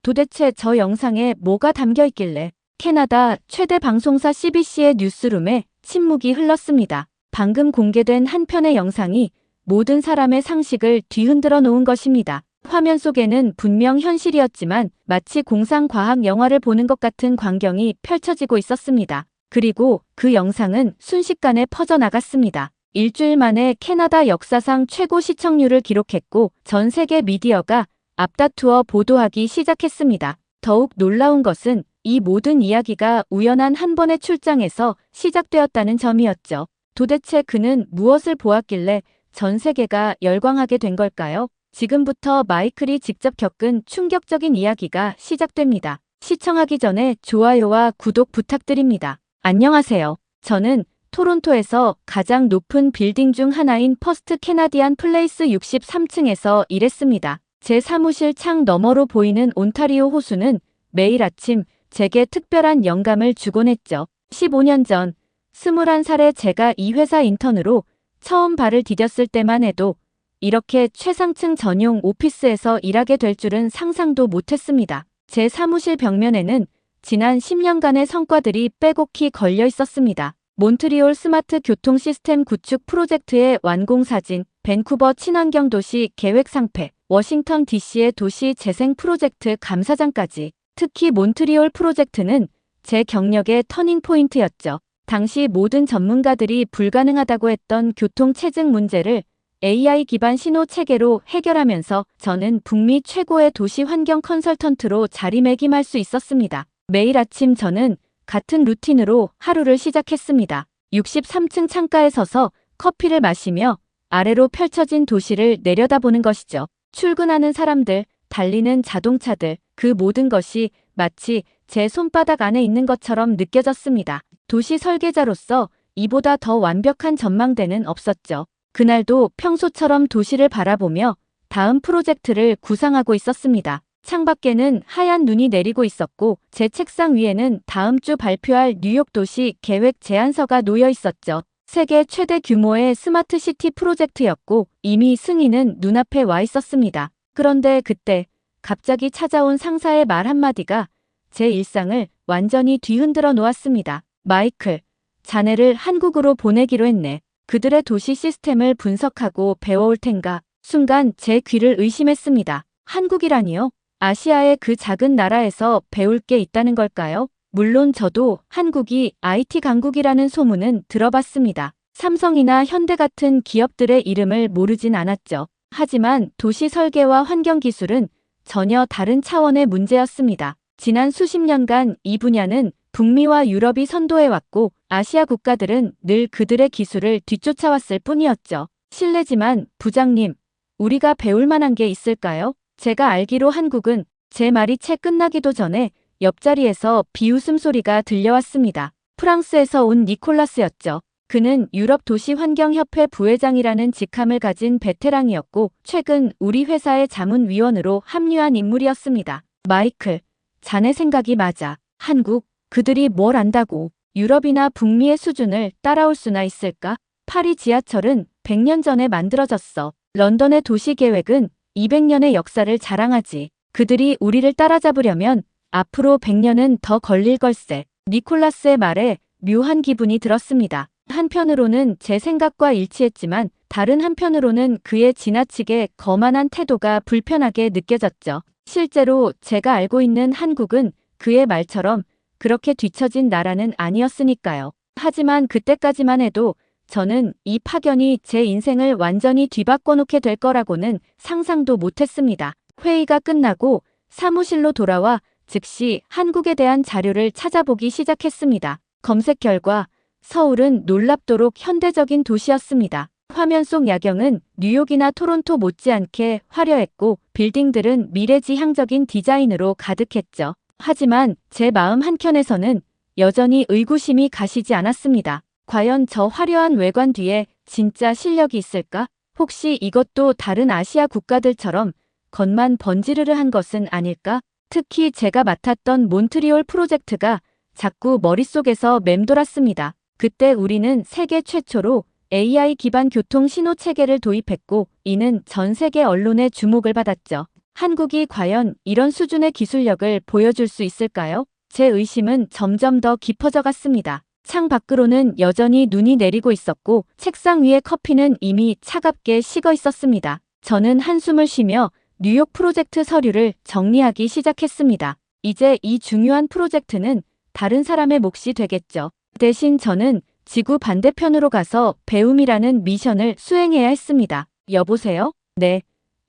도대체 저 영상에 뭐가 담겨 있길래? 캐나다 최대 방송사 CBC의 뉴스룸에 침묵이 흘렀습니다. 방금 공개된 한 편의 영상이 모든 사람의 상식을 뒤흔들어 놓은 것입니다. 화면 속에는 분명 현실이었지만 마치 공상과학 영화를 보는 것 같은 광경이 펼쳐지고 있었습니다. 그리고 그 영상은 순식간에 퍼져나갔습니다. 일주일 만에 캐나다 역사상 최고 시청률을 기록했고 전 세계 미디어가 앞다투어 보도하기 시작했습니다. 더욱 놀라운 것은 이 모든 이야기가 우연한 한 번의 출장에서 시작되었다는 점이었죠. 도대체 그는 무엇을 보았길래 전 세계가 열광하게 된 걸까요? 지금부터 마이클이 직접 겪은 충격적인 이야기가 시작됩니다. 시청하기 전에 좋아요와 구독 부탁드립니다. 안녕하세요. 저는 토론토에서 가장 높은 빌딩 중 하나인 퍼스트 캐나디안 플레이스 63층에서 일했습니다. 제 사무실 창 너머로 보이는 온타리오 호수는 매일 아침 제게 특별한 영감을 주곤 했죠. 15년 전 21살의 제가 이 회사 인턴으로 처음 발을 디뎠을 때만 해도 이렇게 최상층 전용 오피스에서 일하게 될 줄은 상상도 못했습니다. 제 사무실 벽면에는 지난 10년간의 성과들이 빼곡히 걸려 있었습니다. 몬트리올 스마트 교통 시스템 구축 프로젝트의 완공 사진, 밴쿠버 친환경 도시 계획 상패, 워싱턴 DC의 도시 재생 프로젝트 감사장까지. 특히 몬트리올 프로젝트는 제 경력의 터닝 포인트였죠. 당시 모든 전문가들이 불가능하다고 했던 교통 체증 문제를 AI 기반 신호 체계로 해결하면서 저는 북미 최고의 도시 환경 컨설턴트로 자리매김할 수 있었습니다. 매일 아침 저는 같은 루틴으로 하루를 시작했습니다. 63층 창가에 서서 커피를 마시며 아래로 펼쳐진 도시를 내려다보는 것이죠. 출근하는 사람들, 달리는 자동차들, 그 모든 것이 마치 제 손바닥 안에 있는 것처럼 느껴졌습니다. 도시 설계자로서 이보다 더 완벽한 전망대는 없었죠. 그날도 평소처럼 도시를 바라보며 다음 프로젝트를 구상하고 있었습니다. 창밖에는 하얀 눈이 내리고 있었고 제 책상 위에는 다음 주 발표할 뉴욕 도시 계획 제안서가 놓여 있었죠. 세계 최대 규모의 스마트 시티 프로젝트였고 이미 승인은 눈앞에 와 있었습니다. 그런데 그때 갑자기 찾아온 상사의 말 한마디가 제 일상을 완전히 뒤흔들어 놓았습니다. 마이클, 자네를 한국으로 보내기로 했네. 그들의 도시 시스템을 분석하고 배워올 텐가. 순간 제 귀를 의심했습니다. 한국이라니요? 아시아의 그 작은 나라에서 배울 게 있다는 걸까요? 물론 저도 한국이 IT 강국이라는 소문은 들어봤습니다. 삼성이나 현대 같은 기업들의 이름을 모르진 않았죠. 하지만 도시 설계와 환경 기술은 전혀 다른 차원의 문제였습니다. 지난 수십 년간 이 분야는 북미와 유럽이 선도해왔고 아시아 국가들은 늘 그들의 기술을 뒤쫓아왔을 뿐이었죠. 실례지만 부장님, 우리가 배울 만한 게 있을까요? 제가 알기로 한국은 제 말이 채 끝나기도 전에 옆자리에서 비웃음 소리가 들려왔습니다. 프랑스에서 온 니콜라스였죠. 그는 유럽 도시환경협회 부회장이라는 직함을 가진 베테랑이었고 최근 우리 회사의 자문위원으로 합류한 인물이었습니다. 마이클, 자네 생각이 맞아. 한국, 그들이 뭘 안다고 유럽이나 북미의 수준을 따라올 수나 있을까? 파리 지하철은 100년 전에 만들어졌어. 런던의 도시계획은 200년의 역사를 자랑하지. 그들이 우리를 따라잡으려면 앞으로 100년은 더 걸릴 걸세. 니콜라스의 말에 묘한 기분이 들었습니다. 한편으로는 제 생각과 일치했지만 다른 한편으로는 그의 지나치게 거만한 태도가 불편하게 느껴졌죠. 실제로 제가 알고 있는 한국은 그의 말처럼 그렇게 뒤처진 나라는 아니었으니까요. 하지만 그때까지만 해도 저는 이 파견이 제 인생을 완전히 뒤바꿔 놓게 될 거라고는 상상도 못했습니다. 회의가 끝나고 사무실로 돌아와 즉시 한국에 대한 자료를 찾아보기 시작했습니다. 검색 결과 서울은 놀랍도록 현대적인 도시였습니다. 화면 속 야경은 뉴욕이나 토론토 못지않게 화려했고 빌딩들은 미래지향적인 디자인으로 가득했죠. 하지만 제 마음 한켠에서는 여전히 의구심이 가시지 않았습니다. 과연 저 화려한 외관 뒤에 진짜 실력이 있을까? 혹시 이것도 다른 아시아 국가들처럼 겉만 번지르르한 것은 아닐까? 특히 제가 맡았던 몬트리올 프로젝트가 자꾸 머릿속에서 맴돌았습니다. 그때 우리는 세계 최초로 AI 기반 교통 신호 체계를 도입했고 이는 전 세계 언론의 주목을 받았죠. 한국이 과연 이런 수준의 기술력을 보여줄 수 있을까요? 제 의심은 점점 더 깊어져 갔습니다. 창 밖으로는 여전히 눈이 내리고 있었고 책상 위의 커피는 이미 차갑게 식어 있었습니다. 저는 한숨을 쉬며 뉴욕 프로젝트 서류를 정리하기 시작했습니다. 이제 이 중요한 프로젝트는 다른 사람의 몫이 되겠죠. 대신 저는 지구 반대편으로 가서 배움이라는 미션을 수행해야 했습니다. 여보세요? 네.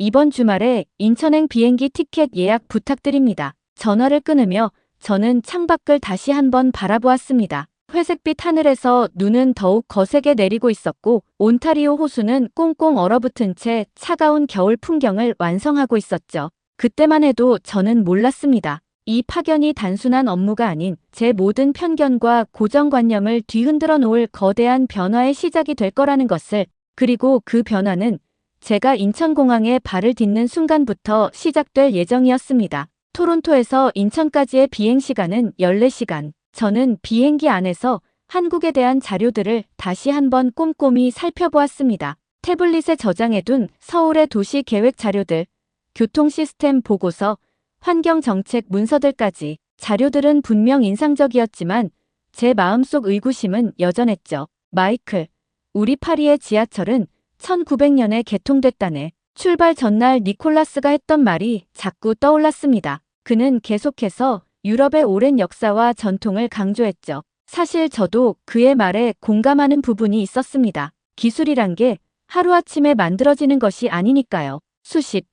이번 주말에 인천행 비행기 티켓 예약 부탁드립니다. 전화를 끊으며 저는 창밖을 다시 한번 바라보았습니다. 회색빛 하늘에서 눈은 더욱 거세게 내리고 있었고 온타리오 호수는 꽁꽁 얼어붙은 채 차가운 겨울 풍경을 완성하고 있었죠. 그때만 해도 저는 몰랐습니다. 이 파견이 단순한 업무가 아닌 제 모든 편견과 고정관념을 뒤흔들어 놓을 거대한 변화의 시작이 될 거라는 것을, 그리고 그 변화는 제가 인천공항에 발을 딛는 순간부터 시작될 예정이었습니다. 토론토에서 인천까지의 비행시간은 14시간. 저는 비행기 안에서 한국에 대한 자료들을 다시 한번 꼼꼼히 살펴보았습니다. 태블릿에 저장해둔 서울의 도시 계획 자료들, 교통 시스템 보고서, 환경정책 문서들까지. 자료들은 분명 인상적이었지만 제 마음속 의구심은 여전했죠. 마이클, 우리 파리의 지하철은 1900년에 개통됐다네. 출발 전날 니콜라스가 했던 말이 자꾸 떠올랐습니다. 그는 계속해서 유럽의 오랜 역사와 전통을 강조했죠. 사실 저도 그의 말에 공감하는 부분이 있었습니다. 기술이란 게 하루아침에 만들어지는 것이 아니니까요.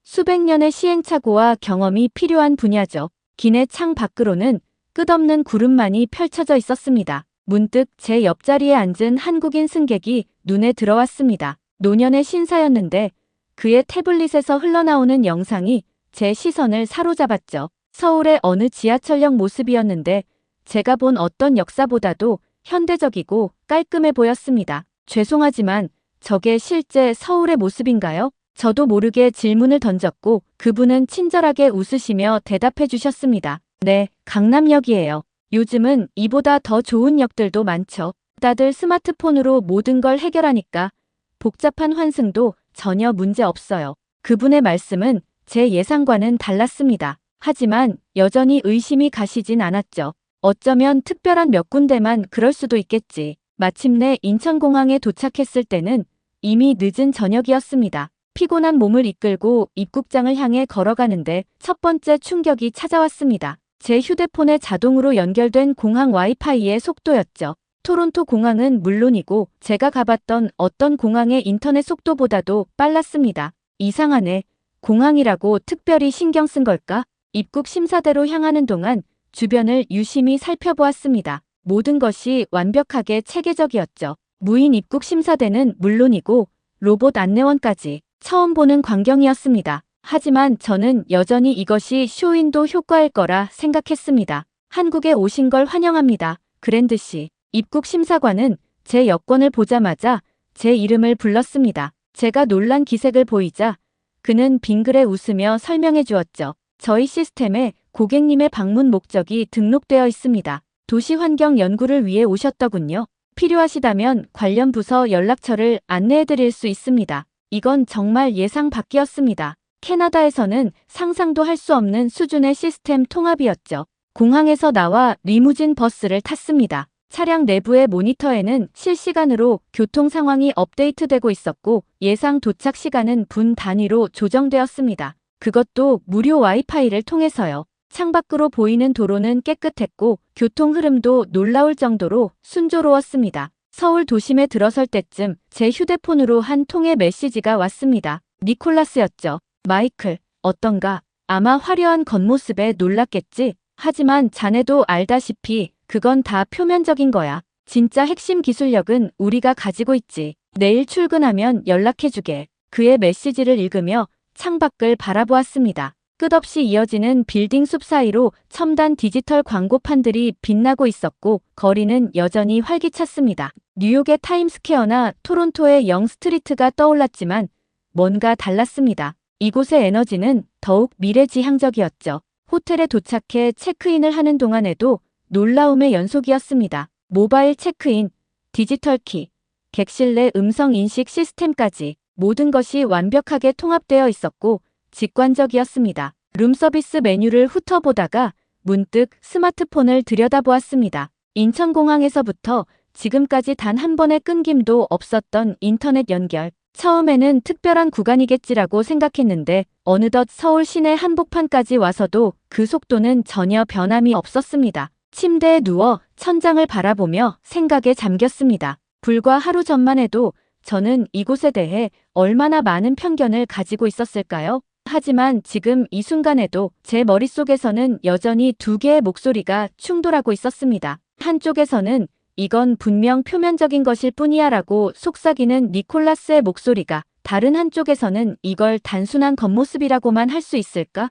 수백 년의 시행착오와 경험이 필요한 분야죠. 기내 창 밖으로는 끝없는 구름만이 펼쳐져 있었습니다. 문득 제 옆자리에 앉은 한국인 승객이 눈에 들어왔습니다. 노년의 신사였는데 그의 태블릿에서 흘러나오는 영상이 제 시선을 사로잡았죠. 서울의 어느 지하철역 모습이었는데 제가 본 어떤 역사보다도 현대적이고 깔끔해 보였습니다. 죄송하지만 저게 실제 서울의 모습인가요? 저도 모르게 질문을 던졌고 그분은 친절하게 웃으시며 대답해 주셨습니다. 네, 강남역이에요. 요즘은 이보다 더 좋은 역들도 많죠. 다들 스마트폰으로 모든 걸 해결하니까 복잡한 환승도 전혀 문제 없어요. 그분의 말씀은 제 예상과는 달랐습니다. 하지만 여전히 의심이 가시진 않았죠. 어쩌면 특별한 몇 군데만 그럴 수도 있겠지. 마침내 인천공항에 도착했을 때는 이미 늦은 저녁이었습니다. 피곤한 몸을 이끌고 입국장을 향해 걸어가는데 첫 번째 충격이 찾아왔습니다. 제 휴대폰에 자동으로 연결된 공항 와이파이의 속도였죠. 토론토 공항은 물론이고 제가 가봤던 어떤 공항의 인터넷 속도보다도 빨랐습니다. 이상하네. 공항이라고 특별히 신경 쓴 걸까? 입국 심사대로 향하는 동안 주변을 유심히 살펴보았습니다. 모든 것이 완벽하게 체계적이었죠. 무인 입국 심사대는 물론이고 로봇 안내원까지. 처음 보는 광경이었습니다. 하지만 저는 여전히 이것이 쇼윈도 효과일 거라 생각했습니다. 한국에 오신 걸 환영합니다. 그랜드 씨. 입국 심사관은 제 여권을 보자마자 제 이름을 불렀습니다. 제가 놀란 기색을 보이자 그는 빙그레 웃으며 설명해 주었죠. 저희 시스템에 고객님의 방문 목적이 등록되어 있습니다. 도시환경 연구를 위해 오셨더군요. 필요하시다면 관련 부서 연락처를 안내해 드릴 수 있습니다. 이건 정말 예상 밖이었습니다. 캐나다에서는 상상도 할 수 없는 수준의 시스템 통합이었죠. 공항에서 나와 리무진 버스를 탔습니다. 차량 내부의 모니터에는 실시간으로 교통 상황이 업데이트되고 있었고 예상 도착 시간은 분 단위로 조정되었습니다. 그것도 무료 와이파이를 통해서요. 창밖으로 보이는 도로는 깨끗했고 교통 흐름도 놀라울 정도로 순조로웠습니다. 서울 도심에 들어설 때쯤 제 휴대폰으로 한 통의 메시지가 왔습니다. 니콜라스였죠. 마이클, 어떤가? 아마 화려한 겉모습에 놀랐겠지? 하지만 자네도 알다시피 그건 다 표면적인 거야. 진짜 핵심 기술력은 우리가 가지고 있지. 내일 출근하면 연락해주게. 그의 메시지를 읽으며 창밖을 바라보았습니다. 끝없이 이어지는 빌딩 숲 사이로 첨단 디지털 광고판들이 빛나고 있었고 거리는 여전히 활기찼습니다. 뉴욕의 타임스퀘어나 토론토의 영 스트리트가 떠올랐지만 뭔가 달랐습니다. 이곳의 에너지는 더욱 미래지향적이었죠. 호텔에 도착해 체크인을 하는 동안에도 놀라움의 연속이었습니다. 모바일 체크인, 디지털 키, 객실 내 음성 인식 시스템까지 모든 것이 완벽하게 통합되어 있었고 직관적이었습니다. 룸서비스 메뉴를 훑어보다가 문득 스마트폰을 들여다보았습니다. 인천공항에서부터 지금까지 단 한 번의 끊김도 없었던 인터넷 연결. 처음에는 특별한 구간이겠지라고 생각했는데 어느덧 서울 시내 한복판까지 와서도 그 속도는 전혀 변함이 없었습니다. 침대에 누워 천장을 바라보며 생각에 잠겼습니다. 불과 하루 전만 해도 저는 이곳에 대해 얼마나 많은 편견을 가지고 있었을까요? 하지만 지금 이 순간에도 제 머릿속에서는 여전히 두 개의 목소리가 충돌하고 있었습니다. 한쪽에서는 이건 분명 표면적인 것일 뿐이야 라고 속삭이는 니콜라스의 목소리가, 다른 한쪽에서는 이걸 단순한 겉모습이라고만 할 수 있을까?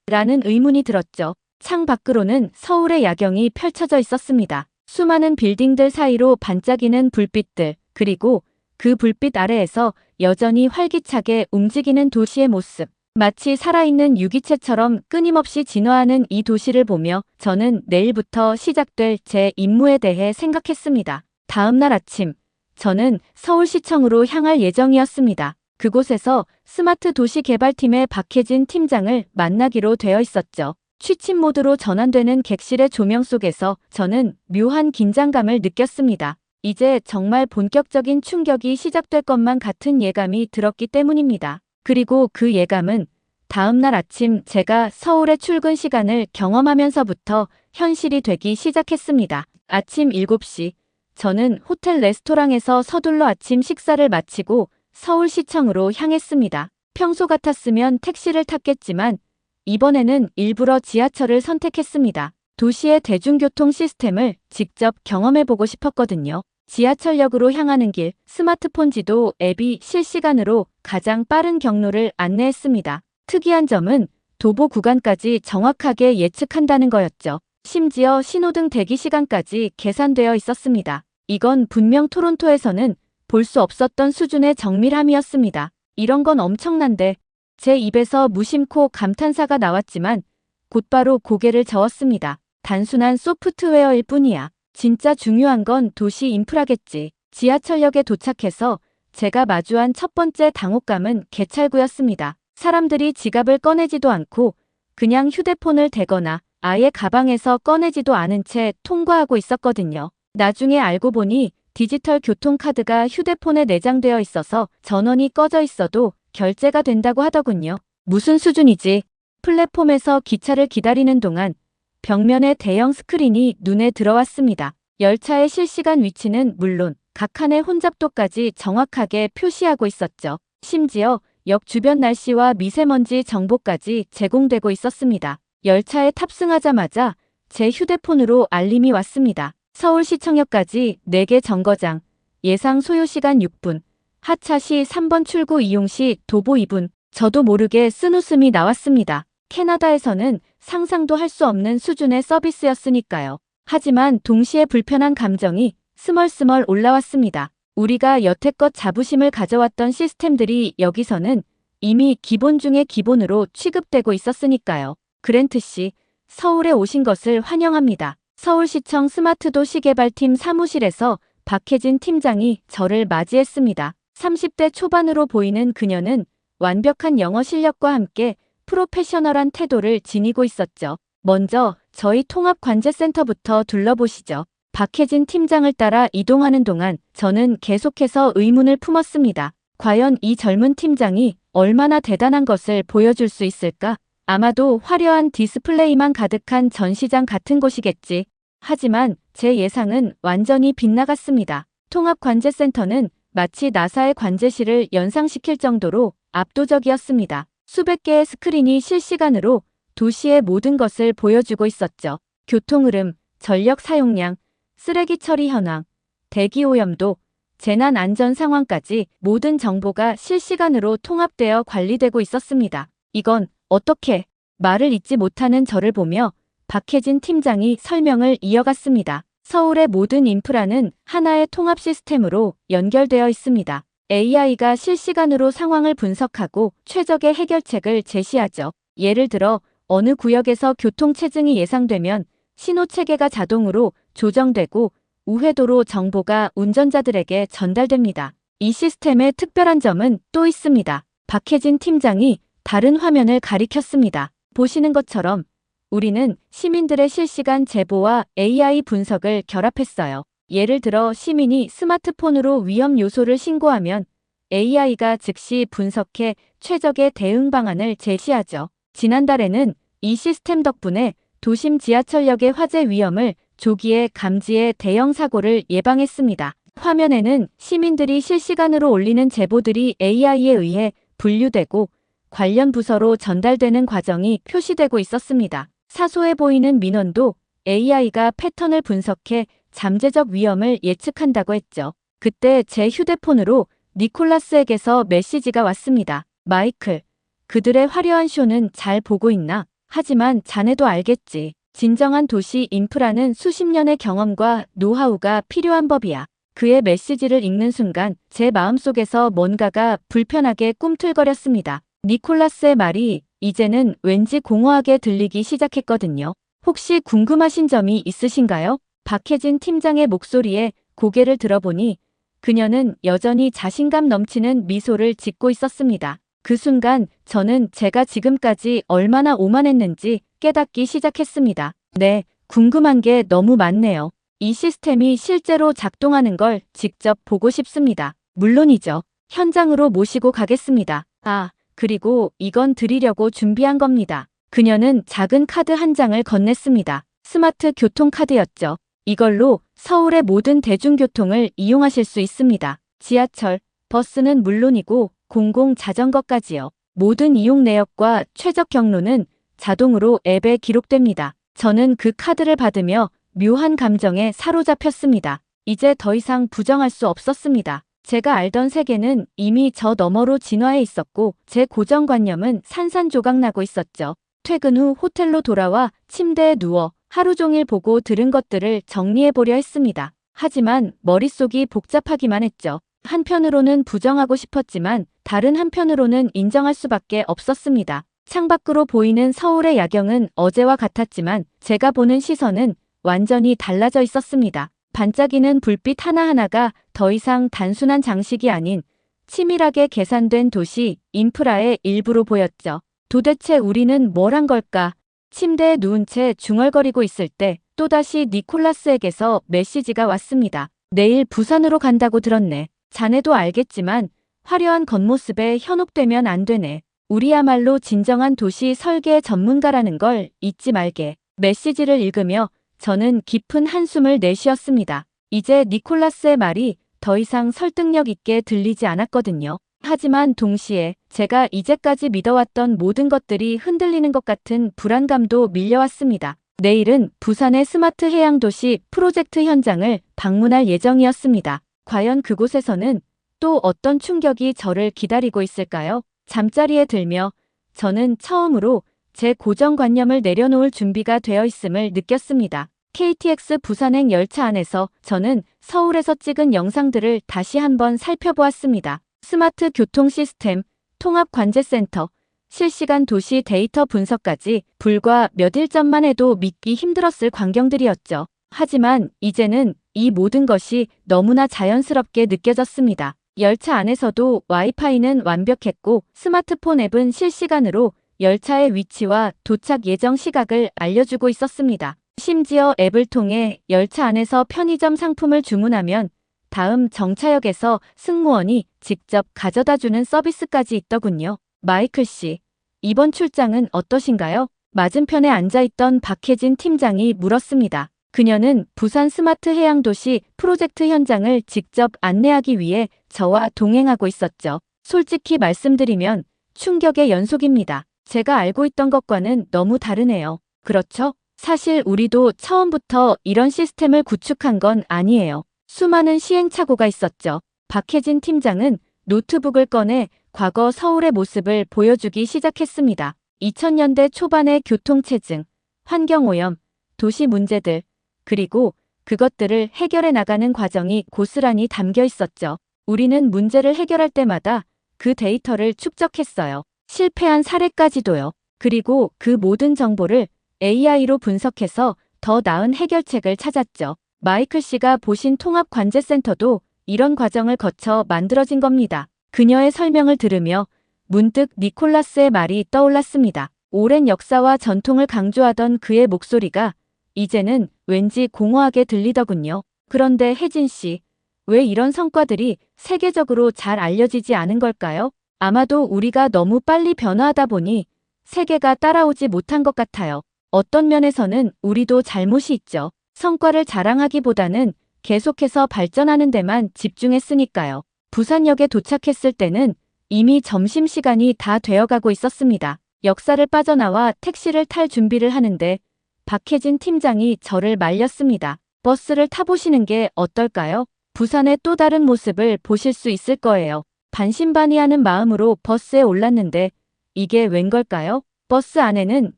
라는 의문이 들었죠. 창 밖으로는 서울의 야경이 펼쳐져 있었습니다. 수많은 빌딩들 사이로 반짝이는 불빛들, 그리고 그 불빛 아래에서 여전히 활기차게 움직이는 도시의 모습. 마치 살아있는 유기체처럼 끊임없이 진화하는 이 도시를 보며 저는 내일부터 시작될 제 임무에 대해 생각했습니다. 다음 날 아침, 저는 서울시청으로 향할 예정이었습니다. 그곳에서 스마트 도시 개발팀의 박혜진 팀장을 만나기로 되어 있었죠. 취침 모드로 전환되는 객실의 조명 속에서 저는 묘한 긴장감을 느꼈습니다. 이제 정말 본격적인 충격이 시작될 것만 같은 예감이 들었기 때문입니다. 그리고 그 예감은 다음날 아침 제가 서울의 출근 시간을 경험하면서부터 현실이 되기 시작했습니다. 아침 7시, 저는 호텔 레스토랑에서 서둘러 아침 식사를 마치고 서울시청으로 향했습니다. 평소 같았으면 택시를 탔겠지만 이번에는 일부러 지하철을 선택했습니다. 도시의 대중교통 시스템을 직접 경험해보고 싶었거든요. 지하철역으로 향하는 길, 스마트폰 지도 앱이 실시간으로 가장 빠른 경로를 안내했습니다. 특이한 점은 도보 구간까지 정확하게 예측한다는 거였죠. 심지어 신호등 대기 시간까지 계산되어 있었습니다. 이건 분명 토론토에서는 볼 수 없었던 수준의 정밀함이었습니다. 이런 건 엄청난데, 제 입에서 무심코 감탄사가 나왔지만 곧바로 고개를 저었습니다. 단순한 소프트웨어일 뿐이야. 진짜 중요한 건 도시 인프라겠지. 지하철역에 도착해서 제가 마주한 첫 번째 당혹감은 개찰구였습니다. 사람들이 지갑을 꺼내지도 않고 그냥 휴대폰을 대거나 아예 가방에서 꺼내지도 않은 채 통과하고 있었거든요. 나중에 알고 보니 디지털 교통카드가 휴대폰에 내장되어 있어서 전원이 꺼져 있어도 결제가 된다고 하더군요. 무슨 수준이지? 플랫폼에서 기차를 기다리는 동안 벽면에 대형 스크린이 눈에 들어왔습니다. 열차의 실시간 위치는 물론 각 칸의 혼잡도까지 정확하게 표시하고 있었죠. 심지어 역 주변 날씨와 미세먼지 정보까지 제공되고 있었습니다. 열차에 탑승하자마자 제 휴대폰으로 알림이 왔습니다. 서울시청역까지 4개 정거장, 예상 소요시간 6분, 하차 시 3번 출구 이용 시 도보 2분, 저도 모르게 쓴웃음이 나왔습니다. 캐나다에서는 상상도 할 수 없는 수준의 서비스였으니까요. 하지만 동시에 불편한 감정이 스멀스멀 올라왔습니다. 우리가 여태껏 자부심을 가져왔던 시스템들이 여기서는 이미 기본 중의 기본으로 취급되고 있었으니까요. 그랜트 씨, 서울에 오신 것을 환영합니다. 서울시청 스마트도시개발팀 사무실에서 박혜진 팀장이 저를 맞이했습니다. 30대 초반으로 보이는 그녀는 완벽한 영어 실력과 함께 프로페셔널한 태도를 지니고 있었죠. 먼저 저희 통합관제센터부터 둘러보시죠. 박혜진 팀장을 따라 이동하는 동안 저는 계속해서 의문을 품었습니다. 과연 이 젊은 팀장이 얼마나 대단한 것을 보여줄 수 있을까? 아마도 화려한 디스플레이만 가득한 전시장 같은 곳이겠지. 하지만 제 예상은 완전히 빗나갔습니다. 통합관제센터는 마치 나사의 관제실을 연상시킬 정도로 압도적이었습니다. 수백 개의 스크린이 실시간으로 도시의 모든 것을 보여주고 있었죠. 교통 흐름, 전력 사용량, 쓰레기 처리 현황, 대기 오염도, 재난 안전 상황까지 모든 정보가 실시간으로 통합되어 관리되고 있었습니다. 이건 어떻게? 말을 잇지 못하는 저를 보며 박혜진 팀장이 설명을 이어갔습니다. 서울의 모든 인프라는 하나의 통합 시스템으로 연결되어 있습니다. AI가 실시간으로 상황을 분석하고 최적의 해결책을 제시하죠. 예를 들어 어느 구역에서 교통체증이 예상되면 신호체계가 자동으로 조정되고 우회도로 정보가 운전자들에게 전달됩니다. 이 시스템의 특별한 점은 또 있습니다. 박혜진 팀장이 다른 화면을 가리켰습니다. 보시는 것처럼 우리는 시민들의 실시간 제보와 AI 분석을 결합했어요. 예를 들어 시민이 스마트폰으로 위험 요소를 신고하면 AI가 즉시 분석해 최적의 대응 방안을 제시하죠. 지난달에는 이 시스템 덕분에 도심 지하철역의 화재 위험을 조기에 감지해 대형 사고를 예방했습니다. 화면에는 시민들이 실시간으로 올리는 제보들이 AI에 의해 분류되고 관련 부서로 전달되는 과정이 표시되고 있었습니다. 사소해 보이는 민원도 AI가 패턴을 분석해 잠재적 위험을 예측한다고 했죠. 그때 제 휴대폰으로 니콜라스에게서 메시지가 왔습니다. 마이클, 그들의 화려한 쇼는 잘 보고 있나? 하지만 자네도 알겠지. 진정한 도시 인프라는 수십 년의 경험과 노하우가 필요한 법이야. 그의 메시지를 읽는 순간 제 마음속에서 뭔가가 불편하게 꿈틀거렸습니다. 니콜라스의 말이 이제는 왠지 공허하게 들리기 시작했거든요. 혹시 궁금하신 점이 있으신가요? 박혜진 팀장의 목소리에 고개를 들어보니 그녀는 여전히 자신감 넘치는 미소를 짓고 있었습니다. 그 순간 저는 제가 지금까지 얼마나 오만했는지 깨닫기 시작했습니다. 네, 궁금한 게 너무 많네요. 이 시스템이 실제로 작동하는 걸 직접 보고 싶습니다. 물론이죠. 현장으로 모시고 가겠습니다. 아, 그리고 이건 드리려고 준비한 겁니다. 그녀는 작은 카드 한 장을 건넸습니다. 스마트 교통카드였죠. 이걸로 서울의 모든 대중교통을 이용하실 수 있습니다. 지하철, 버스는 물론이고 공공 자전거까지요. 모든 이용 내역과 최적 경로는 자동으로 앱에 기록됩니다. 저는 그 카드를 받으며 묘한 감정에 사로잡혔습니다. 이제 더 이상 부정할 수 없었습니다. 제가 알던 세계는 이미 저 너머로 진화해 있었고 제 고정관념은 산산조각나고 있었죠. 퇴근 후 호텔로 돌아와 침대에 누워 하루 종일 보고 들은 것들을 정리해보려 했습니다. 하지만 머릿속이 복잡하기만 했죠. 한편으로는 부정하고 싶었지만 다른 한편으로는 인정할 수밖에 없었습니다. 창밖으로 보이는 서울의 야경은 어제와 같았지만 제가 보는 시선은 완전히 달라져 있었습니다. 반짝이는 불빛 하나하나가 더 이상 단순한 장식이 아닌 치밀하게 계산된 도시 인프라의 일부로 보였죠. 도대체 우리는 뭘 한 걸까? 침대에 누운 채 중얼거리고 있을 때 또다시 니콜라스에게서 메시지가 왔습니다. 내일 부산으로 간다고 들었네. 자네도 알겠지만 화려한 겉모습에 현혹되면 안 되네. 우리야말로 진정한 도시 설계 전문가라는 걸 잊지 말게. 메시지를 읽으며 저는 깊은 한숨을 내쉬었습니다. 이제 니콜라스의 말이 더 이상 설득력 있게 들리지 않았거든요. 하지만 동시에 제가 이제까지 믿어왔던 모든 것들이 흔들리는 것 같은 불안감도 밀려왔습니다. 내일은 부산의 스마트 해양도시 프로젝트 현장을 방문할 예정이었습니다. 과연 그곳에서는 또 어떤 충격이 저를 기다리고 있을까요? 잠자리에 들며 저는 처음으로 제 고정관념을 내려놓을 준비가 되어 있음을 느꼈습니다. KTX 부산행 열차 안에서 저는 서울에서 찍은 영상들을 다시 한번 살펴보았습니다. 스마트 교통 시스템, 통합관제센터, 실시간 도시 데이터 분석까지 불과 몇 일 전만 해도 믿기 힘들었을 광경들이었죠. 하지만 이제는 이 모든 것이 너무나 자연스럽게 느껴졌습니다. 열차 안에서도 와이파이는 완벽했고 스마트폰 앱은 실시간으로 열차의 위치와 도착 예정 시각을 알려주고 있었습니다. 심지어 앱을 통해 열차 안에서 편의점 상품을 주문하면 다음 정차역에서 승무원이 직접 가져다주는 서비스까지 있더군요. 마이클 씨, 이번 출장은 어떠신가요? 맞은편에 앉아있던 박혜진 팀장이 물었습니다. 그녀는 부산 스마트 해양도시 프로젝트 현장을 직접 안내하기 위해 저와 동행하고 있었죠. 솔직히 말씀드리면 충격의 연속입니다. 제가 알고 있던 것과는 너무 다르네요. 그렇죠? 사실 우리도 처음부터 이런 시스템을 구축한 건 아니에요. 수많은 시행착오가 있었죠. 박혜진 팀장은 노트북을 꺼내 과거 서울의 모습을 보여주기 시작했습니다. 2000년대 초반의 교통체증, 환경오염, 도시 문제들, 그리고 그것들을 해결해 나가는 과정이 고스란히 담겨 있었죠. 우리는 문제를 해결할 때마다 그 데이터를 축적했어요. 실패한 사례까지도요. 그리고 그 모든 정보를 AI로 분석해서 더 나은 해결책을 찾았죠. 마이클 씨가 보신 통합관제센터도 이런 과정을 거쳐 만들어진 겁니다. 그녀의 설명을 들으며 문득 니콜라스의 말이 떠올랐습니다. 오랜 역사와 전통을 강조하던 그의 목소리가 이제는 왠지 공허하게 들리더군요. 그런데 혜진 씨, 왜 이런 성과들이 세계적으로 잘 알려지지 않은 걸까요? 아마도 우리가 너무 빨리 변화하다 보니 세계가 따라오지 못한 것 같아요. 어떤 면에서는 우리도 잘못이 있죠. 성과를 자랑하기보다는 계속해서 발전하는 데만 집중했으니까요. 부산역에 도착했을 때는 이미 점심시간이 다 되어가고 있었습니다. 역사를 빠져나와 택시를 탈 준비를 하는데 박혜진 팀장이 저를 말렸습니다. 버스를 타보시는 게 어떨까요? 부산의 또 다른 모습을 보실 수 있을 거예요. 반신반의하는 마음으로 버스에 올랐는데 이게 웬 걸까요? 버스 안에는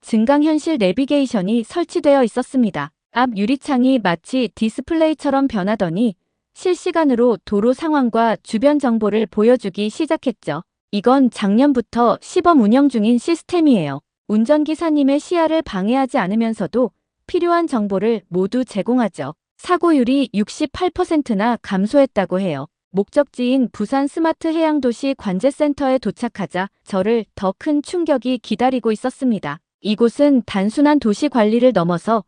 증강현실 내비게이션이 설치되어 있었습니다. 앞 유리창이 마치 디스플레이처럼 변하더니 실시간으로 도로 상황과 주변 정보를 보여주기 시작했죠. 이건 작년부터 시범 운영 중인 시스템이에요. 운전기사님의 시야를 방해하지 않으면서도 필요한 정보를 모두 제공하죠. 사고율이 68%나 감소했다고 해요. 목적지인 부산 스마트 해양도시 관제센터에 도착하자 저를 더 큰 충격이 기다리고 있었습니다. 이곳은 단순한 도시 관리를 넘어서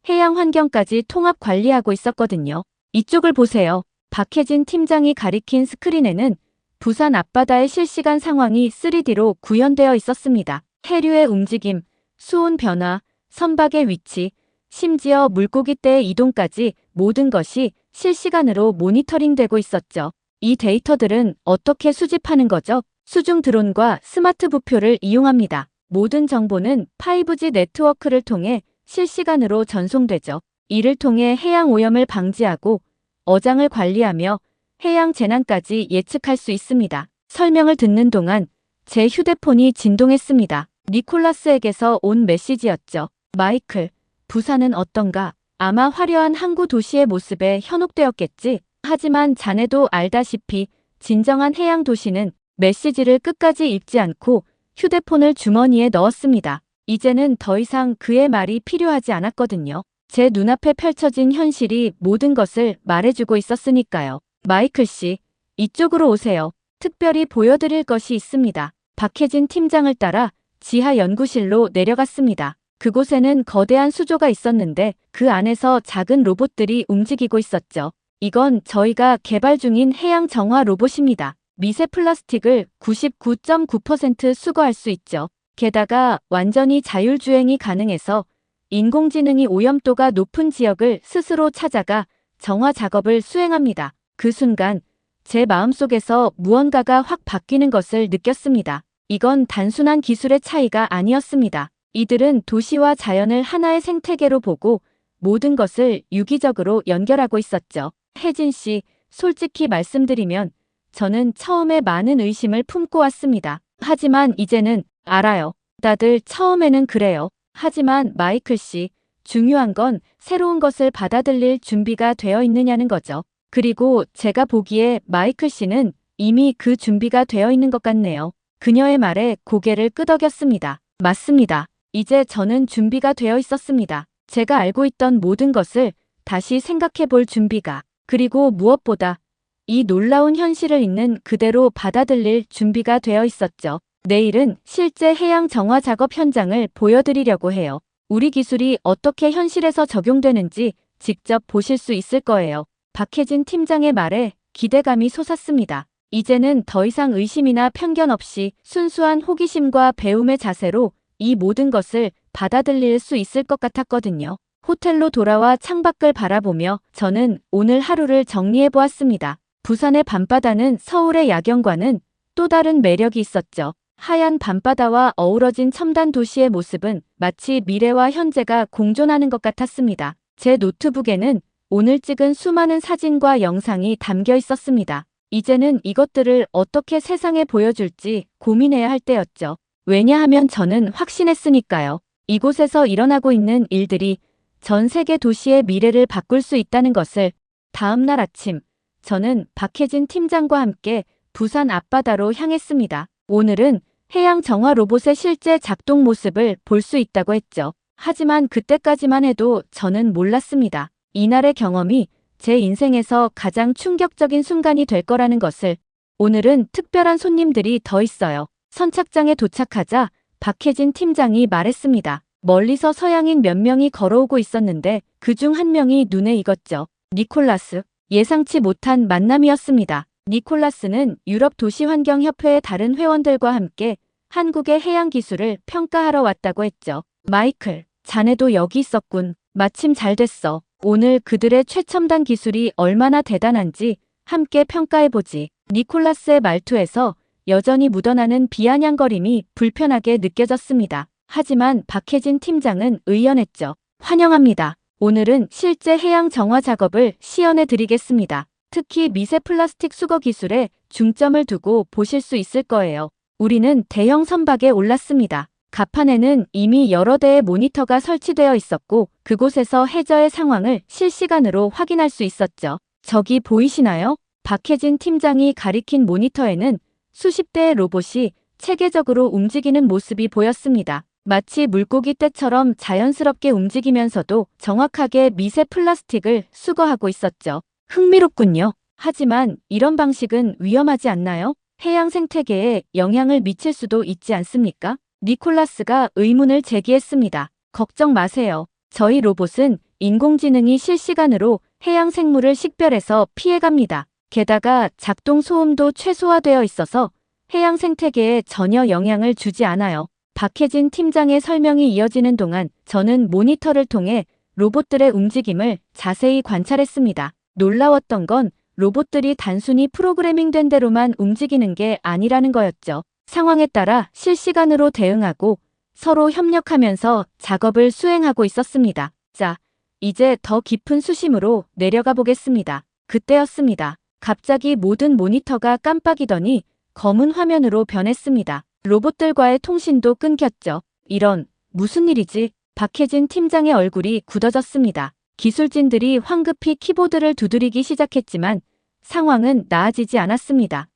해양 환경까지 통합 관리하고 있었거든요. 이쪽을 보세요. 박혜진 팀장이 가리킨 스크린에는 부산 앞바다의 실시간 상황이 3D로 구현되어 있었습니다. 해류의 움직임, 수온 변화, 선박의 위치, 심지어 물고기떼의 이동까지 모든 것이 실시간으로 모니터링되고 있었죠. 이 데이터들은 어떻게 수집하는 거죠? 수중 드론과 스마트 부표를 이용합니다. 모든 정보는 5G 네트워크를 통해 실시간으로 전송되죠. 이를 통해 해양 오염을 방지하고 어장을 관리하며 해양 재난까지 예측할 수 있습니다. 설명을 듣는 동안 제 휴대폰이 진동했습니다. 니콜라스에게서 온 메시지였죠. 마이클, 부산은 어떤가? 아마 화려한 항구 도시의 모습에 현혹되었겠지. 하지만 자네도 알다시피 진정한 해양 도시는 메시지를 끝까지 읽지 않고 휴대폰을 주머니에 넣었습니다. 이제는 더 이상 그의 말이 필요하지 않았거든요. 제 눈앞에 펼쳐진 현실이 모든 것을 말해주고 있었으니까요. 마이클 씨, 이쪽으로 오세요. 특별히 보여드릴 것이 있습니다. 박혜진 팀장을 따라 지하 연구실로 내려갔습니다. 그곳에는 거대한 수조가 있었는데 그 안에서 작은 로봇들이 움직이고 있었죠. 이건 저희가 개발 중인 해양 정화 로봇입니다. 미세 플라스틱을 99.9% 수거할 수 있죠. 게다가 완전히 자율주행이 가능해서 인공지능이 오염도가 높은 지역을 스스로 찾아가 정화 작업을 수행합니다. 그 순간 제 마음속에서 무언가가 확 바뀌는 것을 느꼈습니다. 이건 단순한 기술의 차이가 아니었습니다. 이들은 도시와 자연을 하나의 생태계로 보고 모든 것을 유기적으로 연결하고 있었죠. 혜진 씨, 솔직히 말씀드리면 저는 처음에 많은 의심을 품고 왔습니다. 하지만 이제는 알아요. 다들 처음에는 그래요. 하지만 마이클 씨, 중요한 건 새로운 것을 받아들일 준비가 되어 있느냐는 거죠. 그리고 제가 보기에 마이클 씨는 이미 그 준비가 되어 있는 것 같네요. 그녀의 말에 고개를 끄덕였습니다. 맞습니다. 이제 저는 준비가 되어 있었습니다. 제가 알고 있던 모든 것을 다시 생각해 볼 준비가, 그리고 무엇보다 이 놀라운 현실을 있는 그대로 받아들일 준비가 되어 있었죠. 내일은 실제 해양 정화 작업 현장을 보여드리려고 해요. 우리 기술이 어떻게 현실에서 적용되는지 직접 보실 수 있을 거예요. 박혜진 팀장의 말에 기대감이 솟았습니다. 이제는 더 이상 의심이나 편견 없이 순수한 호기심과 배움의 자세로 이 모든 것을 받아들일 수 있을 것 같았거든요. 호텔로 돌아와 창밖을 바라보며 저는 오늘 하루를 정리해 보았습니다. 부산의 밤바다는 서울의 야경과는 또 다른 매력이 있었죠. 하얀 밤바다와 어우러진 첨단 도시의 모습은 마치 미래와 현재가 공존하는 것 같았습니다. 제 노트북에는 오늘 찍은 수많은 사진과 영상이 담겨 있었습니다. 이제는 이것들을 어떻게 세상에 보여줄지 고민해야 할 때였죠. 왜냐하면 저는 확신했으니까요. 이곳에서 일어나고 있는 일들이 전 세계 도시의 미래를 바꿀 수 있다는 것을. 다음 날 아침, 저는 박혜진 팀장과 함께 부산 앞바다로 향했습니다. 오늘은 해양 정화 로봇의 실제 작동 모습을 볼 수 있다고 했죠. 하지만 그때까지만 해도 저는 몰랐습니다. 이날의 경험이 제 인생에서 가장 충격적인 순간이 될 거라는 것을. 오늘은 특별한 손님들이 더 있어요. 선착장에 도착하자 박혜진 팀장이 말했습니다. 멀리서 서양인 몇 명이 걸어오고 있었는데 그중 한 명이 눈에 익었죠. 니콜라스. 예상치 못한 만남이었습니다. 니콜라스는 유럽 도시환경협회의 다른 회원들과 함께 한국의 해양 기술을 평가하러 왔다고 했죠. 마이클, 자네도 여기 있었군. 마침 잘 됐어. 오늘 그들의 최첨단 기술이 얼마나 대단한지 함께 평가해보지. 니콜라스의 말투에서 여전히 묻어나는 비아냥거림이 불편하게 느껴졌습니다. 하지만 박혜진 팀장은 의연했죠. 환영합니다. 오늘은 실제 해양 정화 작업을 시연해 드리겠습니다. 특히 미세 플라스틱 수거 기술에 중점을 두고 보실 수 있을 거예요. 우리는 대형 선박에 올랐습니다. 갑판에는 이미 여러 대의 모니터가 설치되어 있었고 그곳에서 해저의 상황을 실시간으로 확인할 수 있었죠. 저기 보이시나요? 박혜진 팀장이 가리킨 모니터에는 수십 대의 로봇이 체계적으로 움직이는 모습이 보였습니다. 마치 물고기 떼처럼 자연스럽게 움직이면서도 정확하게 미세 플라스틱을 수거하고 있었죠. 흥미롭군요. 하지만 이런 방식은 위험하지 않나요? 해양 생태계에 영향을 미칠 수도 있지 않습니까? 니콜라스가 의문을 제기했습니다. 걱정 마세요. 저희 로봇은 인공지능이 실시간으로 해양 생물을 식별해서 피해갑니다. 게다가 작동 소음도 최소화되어 있어서 해양 생태계에 전혀 영향을 주지 않아요. 박혜진 팀장의 설명이 이어지는 동안 저는 모니터를 통해 로봇들의 움직임을 자세히 관찰했습니다. 놀라웠던 건 로봇들이 단순히 프로그래밍된 대로만 움직이는 게 아니라는 거였죠. 상황에 따라 실시간으로 대응하고 서로 협력하면서 작업을 수행하고 있었습니다. 자, 이제 더 깊은 수심으로 내려가 보겠습니다. 그때였습니다. 갑자기 모든 모니터가 깜빡이더니 검은 화면으로 변했습니다. 로봇들과의 통신도 끊겼죠. 이런, 무슨 일이지? 박혜진 팀장의 얼굴이 굳어졌습니다. 기술진들이 황급히 키보드를 두드리기 시작했지만 상황은 나아지지 않았습니다.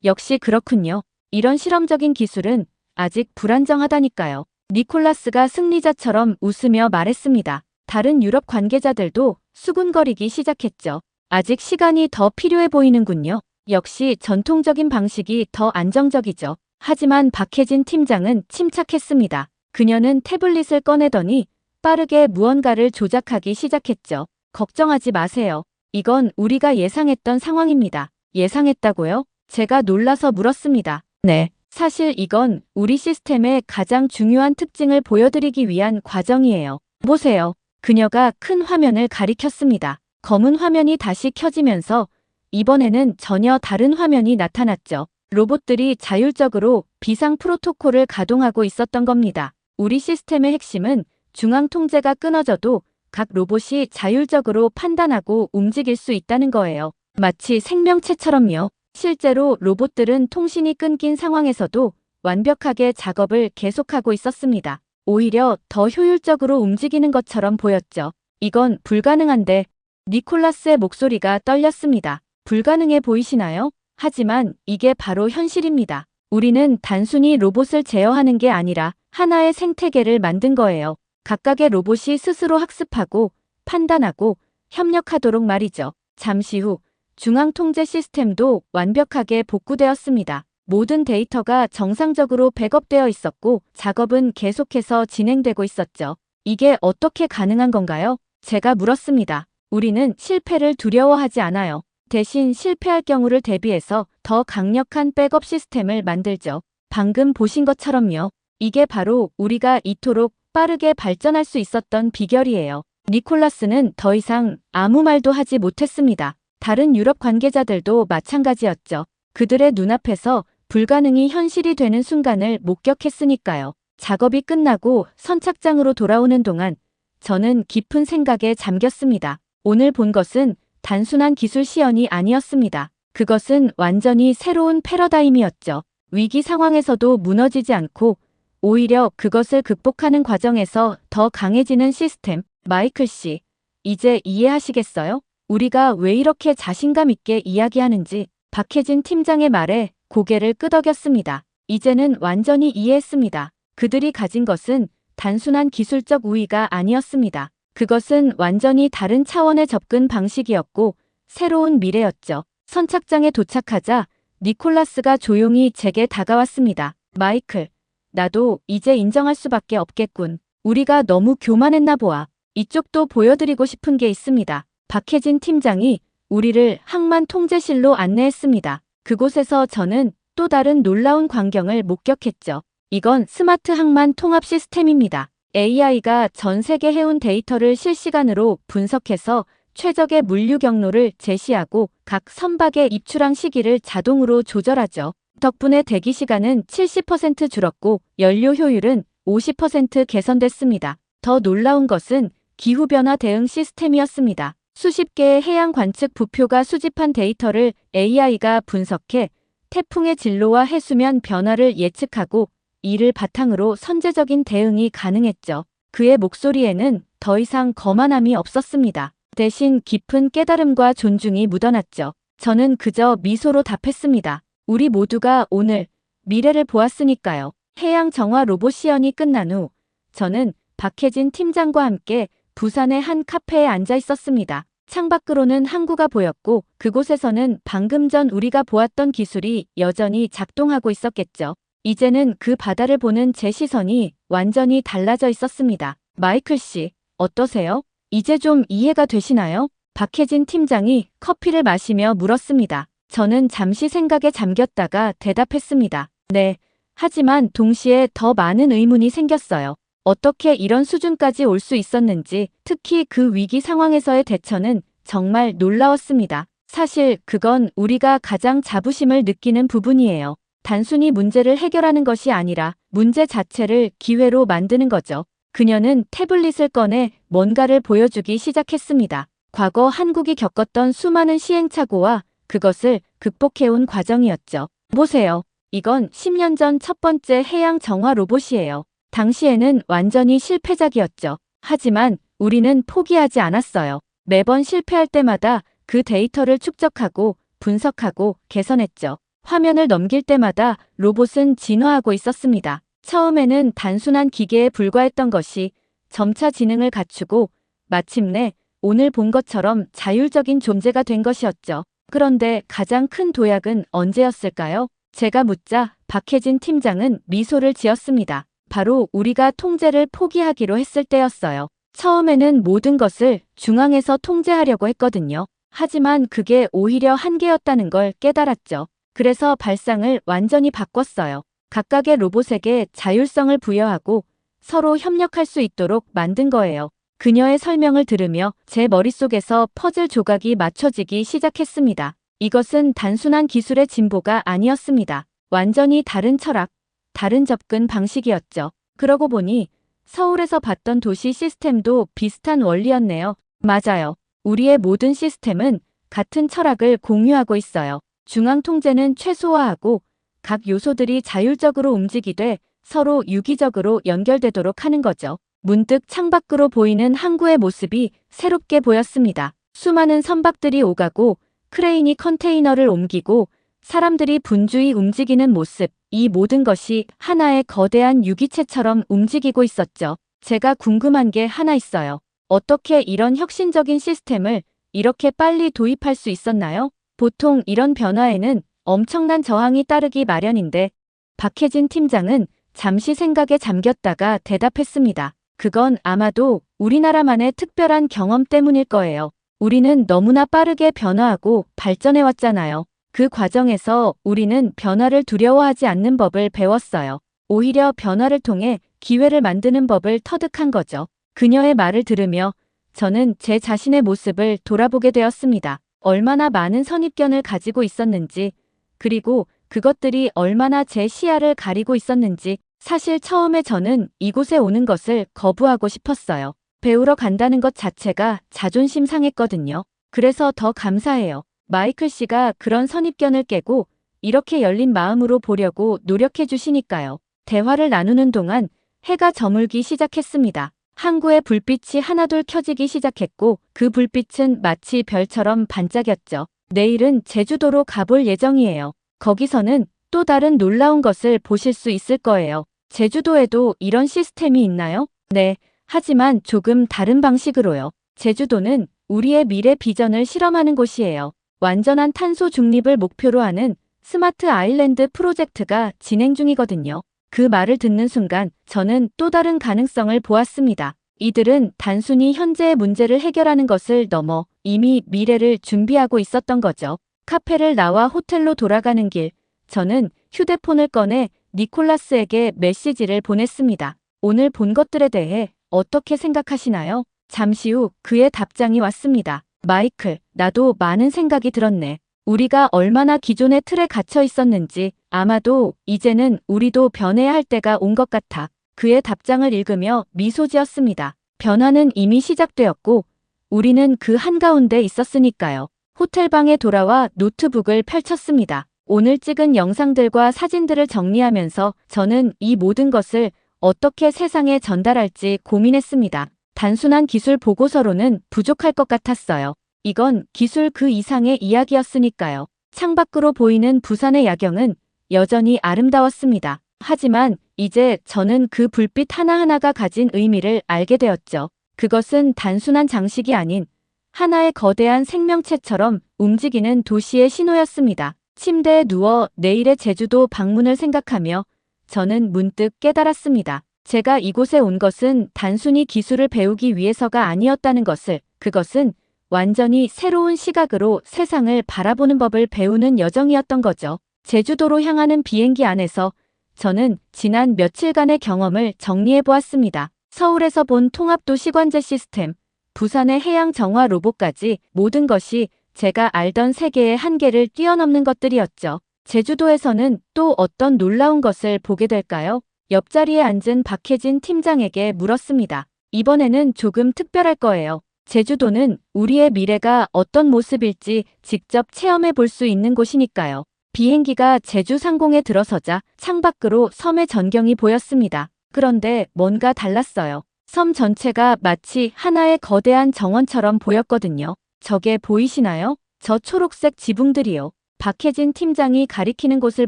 역시 그렇군요. 이런 실험적인 기술은 아직 불안정하다니까요. 니콜라스가 승리자처럼 웃으며 말했습니다. 다른 유럽 관계자들도 수군거리기 시작했죠. 아직 시간이 더 필요해 보이는군요. 역시 전통적인 방식이 더 안정적이죠. 하지만 박혜진 팀장은 침착했습니다. 그녀는 태블릿을 꺼내더니 빠르게 무언가를 조작하기 시작했죠. 걱정하지 마세요. 이건 우리가 예상했던 상황입니다. 예상했다고요? 제가 놀라서 물었습니다. 네. 사실 이건 우리 시스템의 가장 중요한 특징을 보여드리기 위한 과정이에요. 보세요. 그녀가 큰 화면을 가리켰습니다. 검은 화면이 다시 켜지면서 이번에는 전혀 다른 화면이 나타났죠. 로봇들이 자율적으로 비상 프로토콜을 가동하고 있었던 겁니다. 우리 시스템의 핵심은 중앙 통제가 끊어져도 각 로봇이 자율적으로 판단하고 움직일 수 있다는 거예요. 마치 생명체처럼요. 실제로 로봇들은 통신이 끊긴 상황에서도 완벽하게 작업을 계속하고 있었습니다. 오히려 더 효율적으로 움직이는 것처럼 보였죠. 이건 불가능한데 니콜라스의 목소리가 떨렸습니다. 불가능해 보이시나요? 하지만 이게 바로 현실입니다. 우리는 단순히 로봇을 제어하는 게 아니라 하나의 생태계를 만든 거예요. 각각의 로봇이 스스로 학습하고 판단하고 협력하도록 말이죠. 잠시 후 중앙 통제 시스템도 완벽하게 복구되었습니다. 모든 데이터가 정상적으로 백업되어 있었고 작업은 계속해서 진행되고 있었죠. 이게 어떻게 가능한 건가요? 제가 물었습니다. 우리는 실패를 두려워하지 않아요. 대신 실패할 경우를 대비해서 더 강력한 백업 시스템을 만들죠. 방금 보신 것처럼요. 이게 바로 우리가 이토록 빠르게 발전할 수 있었던 비결이에요. 니콜라스는 더 이상 아무 말도 하지 못했습니다. 다른 유럽 관계자들도 마찬가지였죠. 그들의 눈앞에서 불가능이 현실이 되는 순간을 목격했으니까요. 작업이 끝나고 선착장으로 돌아오는 동안 저는 깊은 생각에 잠겼습니다. 오늘 본 것은 단순한 기술 시연이 아니었습니다. 그것은 완전히 새로운 패러다임이었죠. 위기 상황에서도 무너지지 않고 오히려 그것을 극복하는 과정에서 더 강해지는 시스템. 마이클 씨, 이제 이해하시겠어요? 우리가 왜 이렇게 자신감 있게 이야기하는지. 박혜진 팀장의 말에 고개를 끄덕였습니다. 이제는 완전히 이해했습니다. 그들이 가진 것은 단순한 기술적 우위가 아니었습니다. 그것은 완전히 다른 차원의 접근 방식이었고 새로운 미래였죠. 선착장에 도착하자 니콜라스가 조용히 제게 다가왔습니다. 마이클, 나도 이제 인정할 수밖에 없겠군. 우리가 너무 교만했나 보아. 이쪽도 보여드리고 싶은 게 있습니다. 박혜진 팀장이 우리를 항만 통제실로 안내했습니다. 그곳에서 저는 또 다른 놀라운 광경을 목격했죠. 이건 스마트 항만 통합 시스템입니다. AI가 전 세계 해운 데이터를 실시간으로 분석해서 최적의 물류 경로를 제시하고 각 선박의 입출항 시기를 자동으로 조절하죠. 덕분에 대기 시간은 70% 줄었고 연료 효율은 50% 개선됐습니다. 더 놀라운 것은 기후변화 대응 시스템이었습니다. 수십 개의 해양 관측 부표가 수집한 데이터를 AI가 분석해 태풍의 진로와 해수면 변화를 예측하고 이를 바탕으로 선제적인 대응이 가능했죠. 그의 목소리에는 더 이상 거만함이 없었습니다. 대신 깊은 깨달음과 존중이 묻어났죠. 저는 그저 미소로 답했습니다. 우리 모두가 오늘 미래를 보았으니까요. 해양 정화 로봇 시연이 끝난 후 저는 박혜진 팀장과 함께 부산의 한 카페에 앉아 있었습니다. 창밖으로는 항구가 보였고 그곳에서는 방금 전 우리가 보았던 기술이 여전히 작동하고 있었겠죠. 이제는 그 바다를 보는 제 시선이 완전히 달라져 있었습니다. 마이클 씨, 어떠세요? 이제 좀 이해가 되시나요? 박혜진 팀장이 커피를 마시며 물었습니다. 저는 잠시 생각에 잠겼다가 대답했습니다. 네. 하지만 동시에 더 많은 의문이 생겼어요. 어떻게 이런 수준까지 올 수 있었는지, 특히 그 위기 상황에서의 대처는 정말 놀라웠습니다. 사실 그건 우리가 가장 자부심을 느끼는 부분이에요. 단순히 문제를 해결하는 것이 아니라 문제 자체를 기회로 만드는 거죠. 그녀는 태블릿을 꺼내 뭔가를 보여주기 시작했습니다. 과거 한국이 겪었던 수많은 시행착오와 그것을 극복해온 과정이었죠. 보세요. 이건 10년 전 첫 번째 해양 정화 로봇이에요. 당시에는 완전히 실패작이었죠. 하지만 우리는 포기하지 않았어요. 매번 실패할 때마다 그 데이터를 축적하고 분석하고 개선했죠. 화면을 넘길 때마다 로봇은 진화하고 있었습니다. 처음에는 단순한 기계에 불과했던 것이 점차 지능을 갖추고 마침내 오늘 본 것처럼 자율적인 존재가 된 것이었죠. 그런데 가장 큰 도약은 언제였을까요? 제가 묻자 박혜진 팀장은 미소를 지었습니다. 바로 우리가 통제를 포기하기로 했을 때였어요. 처음에는 모든 것을 중앙에서 통제하려고 했거든요. 하지만 그게 오히려 한계였다는 걸 깨달았죠. 그래서 발상을 완전히 바꿨어요. 각각의 로봇에게 자율성을 부여하고 서로 협력할 수 있도록 만든 거예요. 그녀의 설명을 들으며 제 머릿속에서 퍼즐 조각이 맞춰지기 시작했습니다. 이것은 단순한 기술의 진보가 아니었습니다. 완전히 다른 철학, 다른 접근 방식이었죠. 그러고 보니 서울에서 봤던 도시 시스템도 비슷한 원리였네요. 맞아요. 우리의 모든 시스템은 같은 철학을 공유하고 있어요. 중앙 통제는 최소화하고 각 요소들이 자율적으로 움직이되 서로 유기적으로 연결되도록 하는 거죠. 문득 창밖으로 보이는 항구의 모습이 새롭게 보였습니다. 수많은 선박들이 오가고 크레인이 컨테이너를 옮기고 사람들이 분주히 움직이는 모습, 이 모든 것이 하나의 거대한 유기체처럼 움직이고 있었죠. 제가 궁금한 게 하나 있어요. 어떻게 이런 혁신적인 시스템을 이렇게 빨리 도입할 수 있었나요? 보통 이런 변화에는 엄청난 저항이 따르기 마련인데 박혜진 팀장은 잠시 생각에 잠겼다가 대답했습니다. 그건 아마도 우리나라만의 특별한 경험 때문일 거예요. 우리는 너무나 빠르게 변화하고 발전해왔잖아요. 그 과정에서 우리는 변화를 두려워하지 않는 법을 배웠어요. 오히려 변화를 통해 기회를 만드는 법을 터득한 거죠. 그녀의 말을 들으며 저는 제 자신의 모습을 돌아보게 되었습니다. 얼마나 많은 선입견을 가지고 있었는지, 그리고 그것들이 얼마나 제 시야를 가리고 있었는지. 사실 처음에 저는 이곳에 오는 것을 거부하고 싶었어요. 배우러 간다는 것 자체가 자존심 상했거든요. 그래서 더 감사해요. 마이클 씨가 그런 선입견을 깨고 이렇게 열린 마음으로 보려고 노력해 주시니까요. 대화를 나누는 동안 해가 저물기 시작했습니다. 항구의 불빛이 하나둘 켜지기 시작했고 그 불빛은 마치 별처럼 반짝였죠. 내일은 제주도로 가볼 예정이에요. 거기서는 또 다른 놀라운 것을 보실 수 있을 거예요. 제주도에도 이런 시스템이 있나요? 네, 하지만 조금 다른 방식으로요. 제주도는 우리의 미래 비전을 실험하는 곳이에요. 완전한 탄소 중립을 목표로 하는 스마트 아일랜드 프로젝트가 진행 중이거든요. 그 말을 듣는 순간 저는 또 다른 가능성을 보았습니다. 이들은 단순히 현재의 문제를 해결하는 것을 넘어 이미 미래를 준비하고 있었던 거죠. 카페를 나와 호텔로 돌아가는 길, 저는 휴대폰을 꺼내 니콜라스에게 메시지를 보냈습니다. 오늘 본 것들에 대해 어떻게 생각하시나요? 잠시 후 그의 답장이 왔습니다. 마이클, 나도 많은 생각이 들었네. 우리가 얼마나 기존의 틀에 갇혀 있었는지 아마도 이제는 우리도 변해야 할 때가 온 것 같아. 그의 답장을 읽으며 미소 지었습니다. 변화는 이미 시작되었고 우리는 그 한가운데 있었으니까요. 호텔방에 돌아와 노트북을 펼쳤습니다. 오늘 찍은 영상들과 사진들을 정리하면서 저는 이 모든 것을 어떻게 세상에 전달할지 고민했습니다. 단순한 기술 보고서로는 부족할 것 같았어요. 이건 기술 그 이상의 이야기였으니까요. 창밖으로 보이는 부산의 야경은 여전히 아름다웠습니다. 하지만 이제 저는 그 불빛 하나하나가 가진 의미를 알게 되었죠. 그것은 단순한 장식이 아닌 하나의 거대한 생명체처럼 움직이는 도시의 신호였습니다. 침대에 누워 내일의 제주도 방문을 생각하며 저는 문득 깨달았습니다. 제가 이곳에 온 것은 단순히 기술을 배우기 위해서가 아니었다는 것을, 그것은 완전히 새로운 시각으로 세상을 바라보는 법을 배우는 여정이었던 거죠. 제주도로 향하는 비행기 안에서 저는 지난 며칠간의 경험을 정리해 보았습니다. 서울에서 본 통합도시 관제 시스템, 부산의 해양 정화 로봇까지 모든 것이 제가 알던 세계의 한계를 뛰어넘는 것들이었죠. 제주도에서는 또 어떤 놀라운 것을 보게 될까요? 옆자리에 앉은 박혜진 팀장에게 물었습니다. 이번에는 조금 특별할 거예요. 제주도는 우리의 미래가 어떤 모습일지 직접 체험해 볼 수 있는 곳이니까요. 비행기가 제주 상공에 들어서자 창밖으로 섬의 전경이 보였습니다. 그런데 뭔가 달랐어요. 섬 전체가 마치 하나의 거대한 정원처럼 보였거든요. 저게 보이시나요? 저 초록색 지붕들이요. 박혜진 팀장이 가리키는 곳을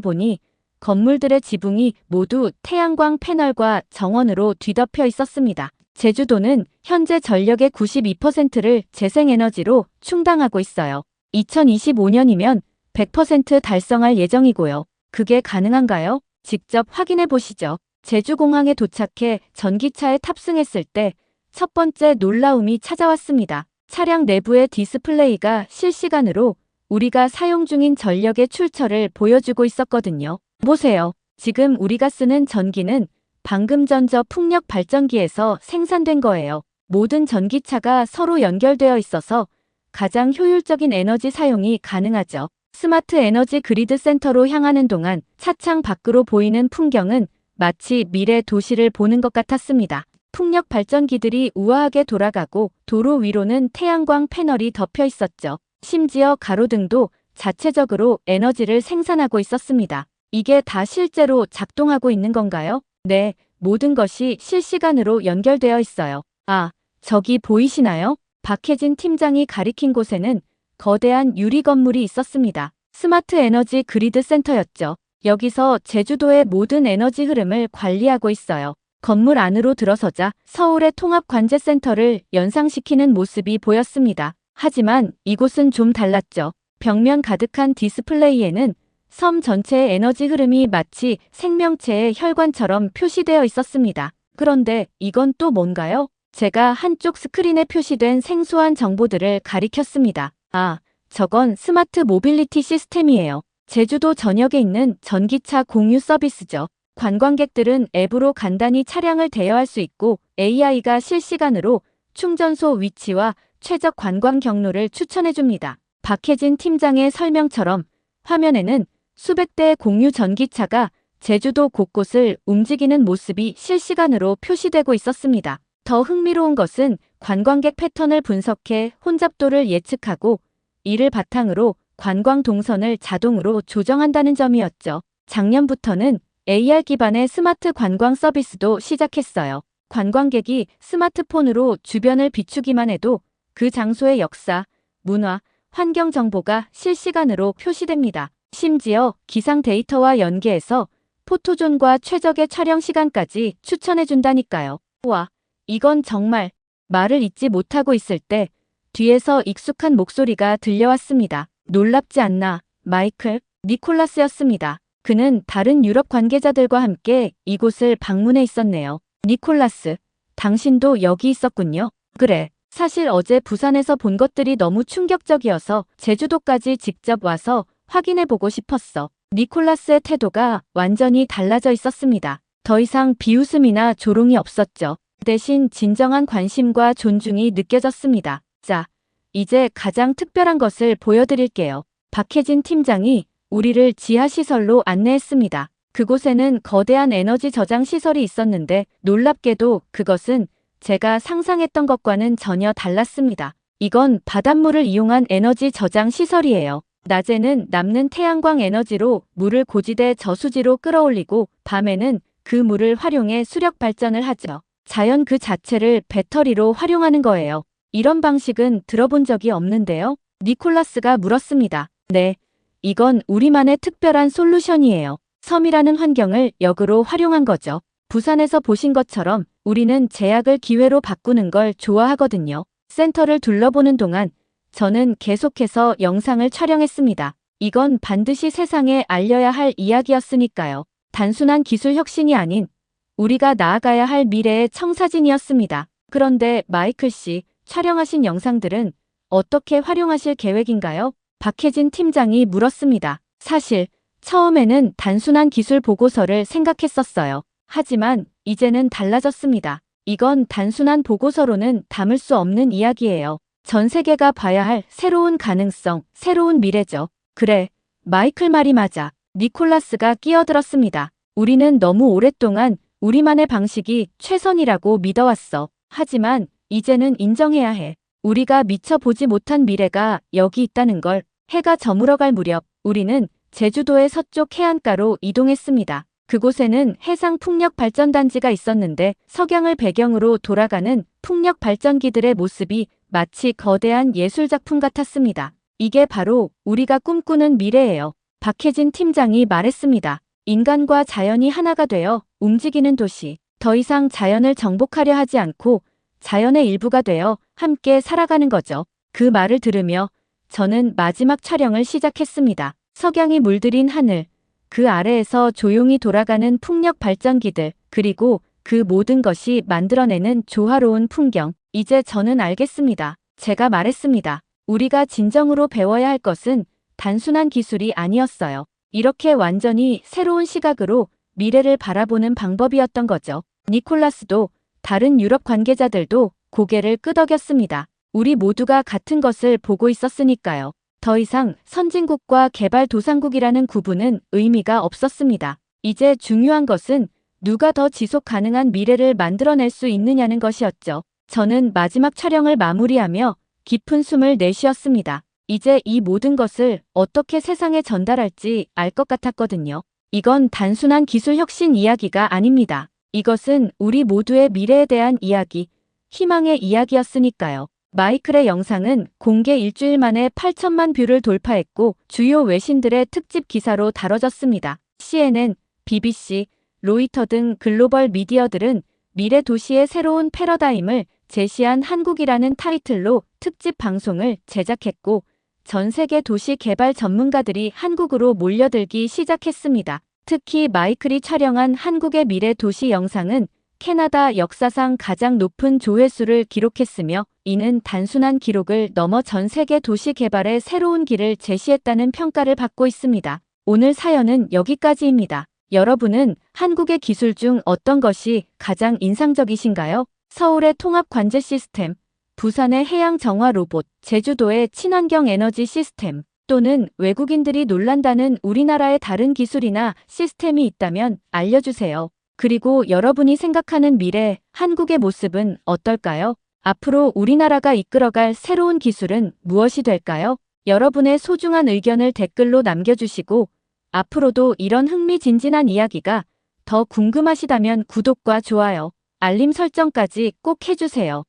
보니 건물들의 지붕이 모두 태양광 패널과 정원으로 뒤덮여 있었습니다. 제주도는 현재 전력의 92%를 재생에너지로 충당하고 있어요. 2025년이면 100% 달성할 예정이고요. 그게 가능한가요? 직접 확인해 보시죠. 제주공항에 도착해 전기차에 탑승했을 때 첫 번째 놀라움이 찾아왔습니다. 차량 내부의 디스플레이가 실시간으로 우리가 사용 중인 전력의 출처를 보여주고 있었거든요. 보세요. 지금 우리가 쓰는 전기는 방금 전 저 풍력 발전기에서 생산된 거예요. 모든 전기차가 서로 연결되어 있어서 가장 효율적인 에너지 사용이 가능하죠. 스마트 에너지 그리드 센터로 향하는 동안 차창 밖으로 보이는 풍경은 마치 미래 도시를 보는 것 같았습니다. 풍력 발전기들이 우아하게 돌아가고 도로 위로는 태양광 패널이 덮여 있었죠. 심지어 가로등도 자체적으로 에너지를 생산하고 있었습니다. 이게 다 실제로 작동하고 있는 건가요? 네, 모든 것이 실시간으로 연결되어 있어요. 아, 저기 보이시나요? 박혜진 팀장이 가리킨 곳에는 거대한 유리 건물이 있었습니다. 스마트 에너지 그리드 센터였죠. 여기서 제주도의 모든 에너지 흐름을 관리하고 있어요. 건물 안으로 들어서자 서울의 통합관제센터를 연상시키는 모습이 보였습니다. 하지만 이곳은 좀 달랐죠. 벽면 가득한 디스플레이에는 섬 전체의 에너지 흐름이 마치 생명체의 혈관처럼 표시되어 있었습니다. 그런데 이건 또 뭔가요? 제가 한쪽 스크린에 표시된 생소한 정보들을 가리켰습니다. 아, 저건 스마트 모빌리티 시스템이에요. 제주도 전역에 있는 전기차 공유 서비스죠. 관광객들은 앱으로 간단히 차량을 대여할 수 있고 AI가 실시간으로 충전소 위치와 최적 관광 경로를 추천해줍니다. 박혜진 팀장의 설명처럼 화면에는 수백 대의 공유 전기차가 제주도 곳곳을 움직이는 모습이 실시간으로 표시되고 있었습니다. 더 흥미로운 것은 관광객 패턴을 분석해 혼잡도를 예측하고 이를 바탕으로 관광 동선을 자동으로 조정한다는 점이었죠. 작년부터는 AR 기반의 스마트 관광 서비스도 시작했어요. 관광객이 스마트폰으로 주변을 비추기만 해도 그 장소의 역사, 문화, 환경 정보가 실시간으로 표시됩니다. 심지어 기상 데이터와 연계해서 포토존과 최적의 촬영 시간까지 추천해준다니까요. 와, 이건 정말 말을 잇지 못하고 있을 때 뒤에서 익숙한 목소리가 들려왔습니다. 놀랍지 않나, 마이클? 니콜라스였습니다. 그는 다른 유럽 관계자들과 함께 이곳을 방문해 있었네요. 니콜라스, 당신도 여기 있었군요. 그래. 사실 어제 부산에서 본 것들이 너무 충격적이어서 제주도까지 직접 와서 확인해보고 싶었어. 니콜라스의 태도가 완전히 달라져 있었습니다. 더 이상 비웃음이나 조롱이 없었죠. 대신 진정한 관심과 존중이 느껴졌습니다. 자, 이제 가장 특별한 것을 보여드릴게요. 박혜진 팀장이 우리를 지하시설로 안내했습니다. 그곳에는 거대한 에너지 저장 시설이 있었는데 놀랍게도 그것은 제가 상상했던 것과는 전혀 달랐습니다. 이건 바닷물을 이용한 에너지 저장 시설이에요. 낮에는 남는 태양광 에너지로 물을 고지대 저수지로 끌어올리고 밤에는 그 물을 활용해 수력 발전을 하죠. 자연 그 자체를 배터리로 활용하는 거예요. 이런 방식은 들어본 적이 없는데요? 니콜라스가 물었습니다. 네, 이건 우리만의 특별한 솔루션이에요. 섬이라는 환경을 역으로 활용한 거죠. 부산에서 보신 것처럼 우리는 제약을 기회로 바꾸는 걸 좋아하거든요. 센터를 둘러보는 동안 저는 계속해서 영상을 촬영했습니다. 이건 반드시 세상에 알려야 할 이야기였으니까요. 단순한 기술 혁신이 아닌 우리가 나아가야 할 미래의 청사진이었습니다. 그런데 마이클 씨, 촬영하신 영상들은 어떻게 활용하실 계획인가요? 박혜진 팀장이 물었습니다. 사실 처음에는 단순한 기술 보고서를 생각했었어요. 하지만 이제는 달라졌습니다. 이건 단순한 보고서로는 담을 수 없는 이야기예요. 전 세계가 봐야 할 새로운 가능성, 새로운 미래죠. 그래, 마이클 말이 맞아. 니콜라스가 끼어들었습니다. 우리는 너무 오랫동안 우리만의 방식이 최선이라고 믿어왔어. 하지만 이제는 인정해야 해. 우리가 미처 보지 못한 미래가 여기 있다는 걸. 해가 저물어갈 무렵 우리는 제주도의 서쪽 해안가로 이동했습니다. 그곳에는 해상 풍력 발전단지가 있었는데 석양을 배경으로 돌아가는 풍력 발전기들의 모습이 마치 거대한 예술작품 같았습니다. 이게 바로 우리가 꿈꾸는 미래예요. 박혜진 팀장이 말했습니다. 인간과 자연이 하나가 되어 움직이는 도시. 더 이상 자연을 정복하려 하지 않고 자연의 일부가 되어 함께 살아가는 거죠. 그 말을 들으며 저는 마지막 촬영을 시작했습니다. 석양이 물들인 하늘, 그 아래에서 조용히 돌아가는 풍력 발전기들, 그리고 그 모든 것이 만들어내는 조화로운 풍경. 이제 저는 알겠습니다. 제가 말했습니다. 우리가 진정으로 배워야 할 것은 단순한 기술이 아니었어요. 이렇게 완전히 새로운 시각으로 미래를 바라보는 방법이었던 거죠. 니콜라스도 다른 유럽 관계자들도 고개를 끄덕였습니다. 우리 모두가 같은 것을 보고 있었으니까요. 더 이상 선진국과 개발도상국이라는 구분은 의미가 없었습니다. 이제 중요한 것은 누가 더 지속 가능한 미래를 만들어낼 수 있느냐는 것이었죠. 저는 마지막 촬영을 마무리하며 깊은 숨을 내쉬었습니다. 이제 이 모든 것을 어떻게 세상에 전달할지 알 것 같았거든요. 이건 단순한 기술 혁신 이야기가 아닙니다. 이것은 우리 모두의 미래에 대한 이야기, 희망의 이야기였으니까요. 마이클의 영상은 공개 일주일 만에 8천만 뷰를 돌파했고 주요 외신들의 특집 기사로 다뤄졌습니다. CNN, BBC, 로이터 등 글로벌 미디어들은 미래 도시의 새로운 패러다임을 제시한 한국이라는 타이틀로 특집 방송을 제작했고 전 세계 도시 개발 전문가들이 한국으로 몰려들기 시작했습니다. 특히 마이클이 촬영한 한국의 미래 도시 영상은 캐나다 역사상 가장 높은 조회수를 기록했으며 이는 단순한 기록을 넘어 전 세계 도시 개발의 새로운 길을 제시했다는 평가를 받고 있습니다. 오늘 사연은 여기까지입니다. 여러분은 한국의 기술 중 어떤 것이 가장 인상적이신가요? 서울의 통합 관제 시스템, 부산의 해양 정화 로봇, 제주도의 친환경 에너지 시스템, 또는 외국인들이 놀란다는 우리나라의 다른 기술이나 시스템이 있다면 알려주세요. 그리고 여러분이 생각하는 미래, 한국의 모습은 어떨까요? 앞으로 우리나라가 이끌어갈 새로운 기술은 무엇이 될까요? 여러분의 소중한 의견을 댓글로 남겨주시고 앞으로도 이런 흥미진진한 이야기가 더 궁금하시다면 구독과 좋아요, 알림 설정까지 꼭 해주세요.